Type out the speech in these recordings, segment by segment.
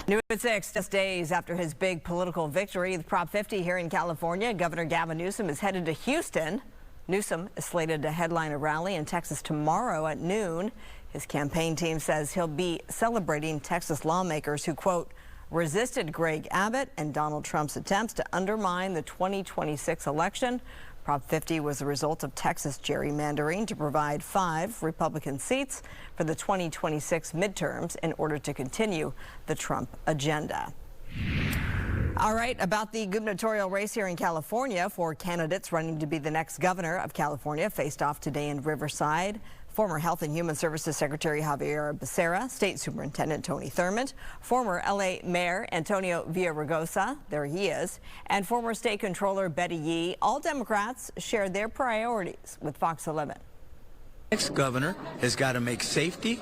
New at 6, just days after his big political victory with Prop 50 here in California, Governor Gavin Newsom is headed to Houston. Newsom is slated to headline a rally in Texas tomorrow at noon. His campaign team says he'll be celebrating Texas lawmakers who, quote, resisted Greg Abbott and Donald Trump's attempts to undermine the 2026 election. Prop 50 was the result of Texas gerrymandering to provide 5 Republican seats for the 2026 midterms in order to continue the Trump agenda. All right, about the gubernatorial race here in California, 4 candidates running to be the next governor of California faced off today in Riverside. Former Health and Human Services Secretary Javier Becerra, State Superintendent Tony Thurmond, former L.A. Mayor Antonio Villaraigosa, there he is, and former State Controller Betty Yee. All Democrats shared their priorities with Fox 11. Next governor has got to make safety,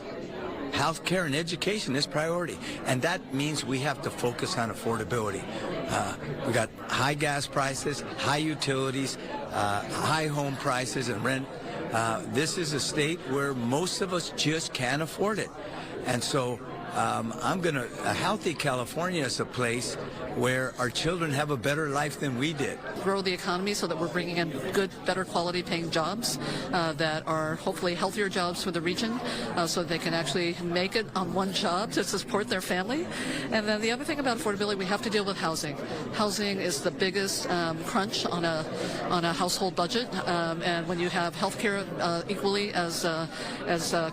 health care, and education his priority. And that means we have to focus on affordability. We got high gas prices, high utilities, high home prices and rent. This is a state where most of us just can't afford it. And so a healthy California is a place where our children have a better life than we did. Grow the economy so that we're bringing in good, better quality paying jobs that are hopefully healthier jobs for the region so that they can actually make it on one job to support their family. And then the other thing about affordability, we have to deal with housing. Housing is the biggest crunch on a household budget. And when you have health care equally as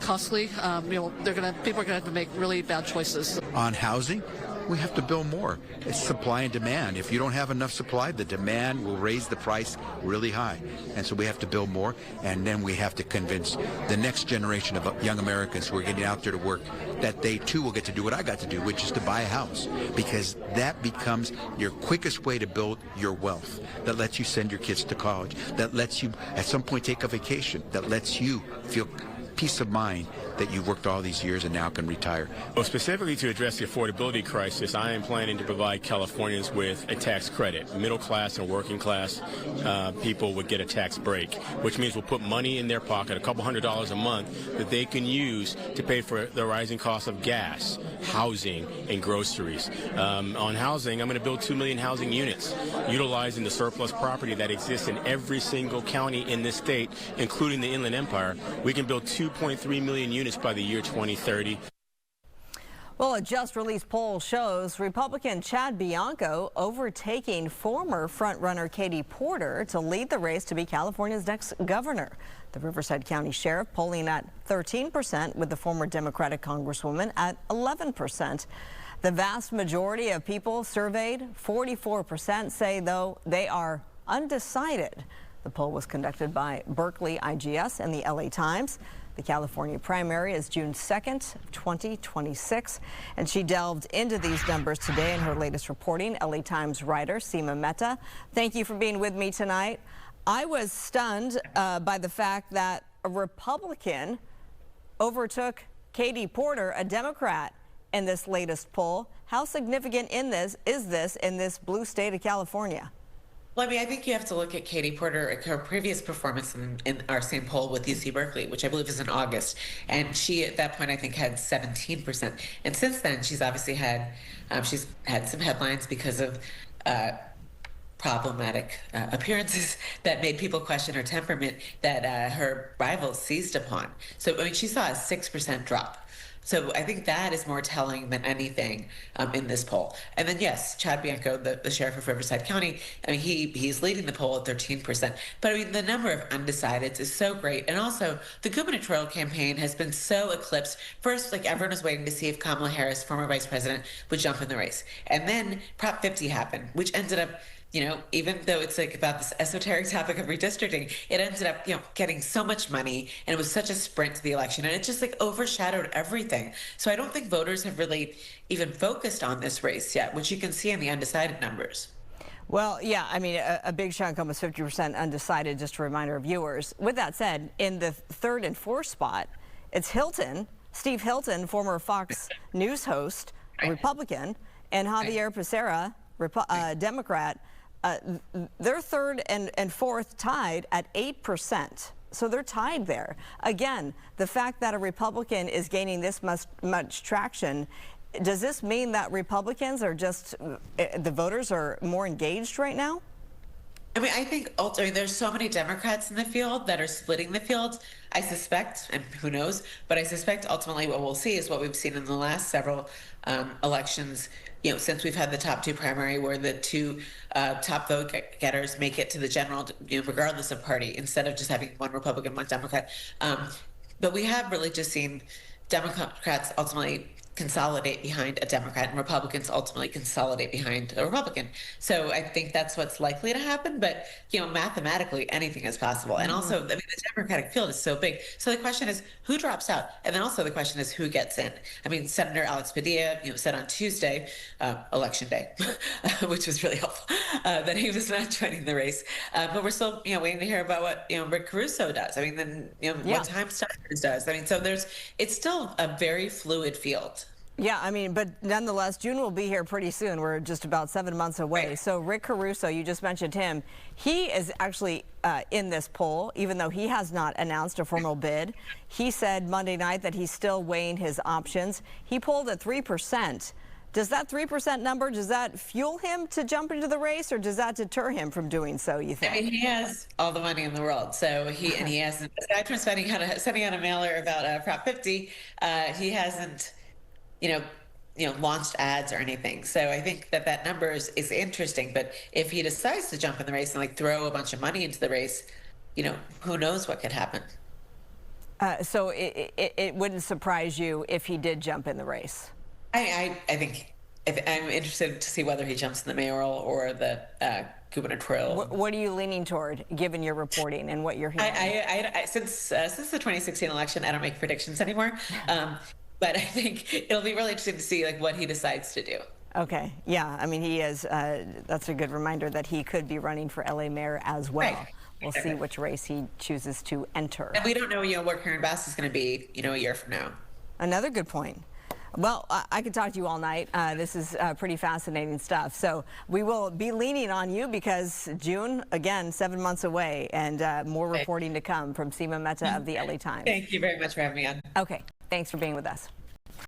costly, people are going to have to make really bad choices. On housing, we have to build more. It's supply and demand. If you don't have enough supply, the demand will raise the price really high. And so we have to build more, and then we have to convince the next generation of young Americans who are getting out there to work that they too will get to do what I got to do, which is to buy a house, because that becomes your quickest way to build your wealth, that lets you send your kids to college, that lets you at some point take a vacation, that lets you feel peace of mind that you've worked all these years and now can retire. Well, specifically to address the affordability crisis, I am planning to provide Californians with a tax credit. Middle class and working class people would get a tax break, which means we'll put money in their pocket, a couple $100s a month, that they can use to pay for the rising cost of gas, housing, and groceries. On housing, I'm going to build 2 million housing units, utilizing the surplus property that exists in every single county in this state, including the Inland Empire. We can build 2.3 million units by the year 2030. Well, a just-released poll shows Republican Chad Bianco overtaking former frontrunner Katie Porter to lead the race to be California's next governor. The Riverside County Sheriff polling at 13%, with the former Democratic Congresswoman at 11%. The vast majority of people surveyed, 44%, say, though, they are undecided. The poll was conducted by Berkeley IGS and the LA Times. The California primary is June 2nd, 2026, and she delved into these numbers today in her latest reporting. LA Times writer Seema Mehta, thank you for being with me tonight. I was stunned by the fact that a Republican overtook Katie Porter, a Democrat, in this latest poll. How significant is this in this blue state of California? Well, I mean, I think you have to look at Katie Porter, her previous performance in our same poll with UC Berkeley, which I believe is in August. And she, at that point, I think had 17%. And since then, she's obviously had, some headlines because of problematic appearances that made people question her temperament that her rivals seized upon. So, I mean, she saw a 6% drop. So I think that is more telling than anything in this poll. And then, yes, Chad Bianco, the sheriff of Riverside County, I mean, he's leading the poll at 13%. But I mean, the number of undecideds is so great. And also, the gubernatorial campaign has been so eclipsed. First, like, everyone was waiting to see if Kamala Harris, former vice president, would jump in the race. And then Prop 50 happened, which ended up, you know, even though it's like about this esoteric topic of redistricting, it ended up, you know, getting so much money, and it was such a sprint to the election, and it just like overshadowed everything. So I don't think voters have really even focused on this race yet, which you can see in the undecided numbers. Well, yeah, I mean, a big chunk, almost 50% undecided, just a reminder of viewers. With that said, in the 3rd and 4th spot, it's Hilton, Steve Hilton, former Fox News host, a Republican, and Javier Becerra, Democrat. They're 3rd and 4th tied at 8%. So they're tied there. Again, the fact that a Republican is gaining this much traction does this mean that Republicans are just, the voters are more engaged right now? I mean, I think ultimately there's so many Democrats in the field that are splitting the field. I suspect, and who knows, but I suspect ultimately what we'll see is what we've seen in the last several elections, since we've had the top two primary where the two top vote getters make it to the general, regardless of party, instead of just having one Republican, one Democrat. But we have really just seen Democrats ultimately consolidate behind a Democrat and Republicans ultimately consolidate behind a Republican. So I think that's what's likely to happen. But, mathematically, anything is possible. And also, I mean, the Democratic field is so big. So the question is who drops out? And then also the question is who gets in? I mean, Senator Alex Padilla, said on Tuesday, election day, which was really helpful, that he was not joining the race. But we're still, waiting to hear about what, Rick Caruso does. I mean, then, what Time Starkers does. I mean, so it's still a very fluid field. Yeah, I mean, but nonetheless, June will be here pretty soon. We're just about 7 months away. Right. So Rick Caruso, you just mentioned him. He is actually in this poll, even though he has not announced a formal bid. He said Monday night that he's still weighing his options. He polled at 3%. Does that 3% number, does that fuel him to jump into the race, or does that deter him from doing so, you think? I mean, he has all the money in the world. So he hasn't, aside from sending out a mailer about Prop 50, he hasn't launched ads or anything. So I think that number is interesting. But if he decides to jump in the race and throw a bunch of money into the race, who knows what could happen. So it wouldn't surprise you if he did jump in the race? I think I'm interested to see whether he jumps in the mayoral or the gubernatorial. What are you leaning toward, given your reporting and what you're hearing? Since the 2016 election, I don't make predictions anymore. But I think it'll be really interesting to see what he decides to do. Okay. Yeah. I mean, he is. That's a good reminder that he could be running for LA mayor as well. Right. We'll see which race he chooses to enter. And we don't know, what Karen Bass is going to be, a year from now. Another good point. Well, I could talk to you all night. This is pretty fascinating stuff. So we will be leaning on you because June, again, 7 months away, and more reporting to come from Seema Mehta of the LA Times. Thank you very much for having me on. Okay. Thanks for being with us.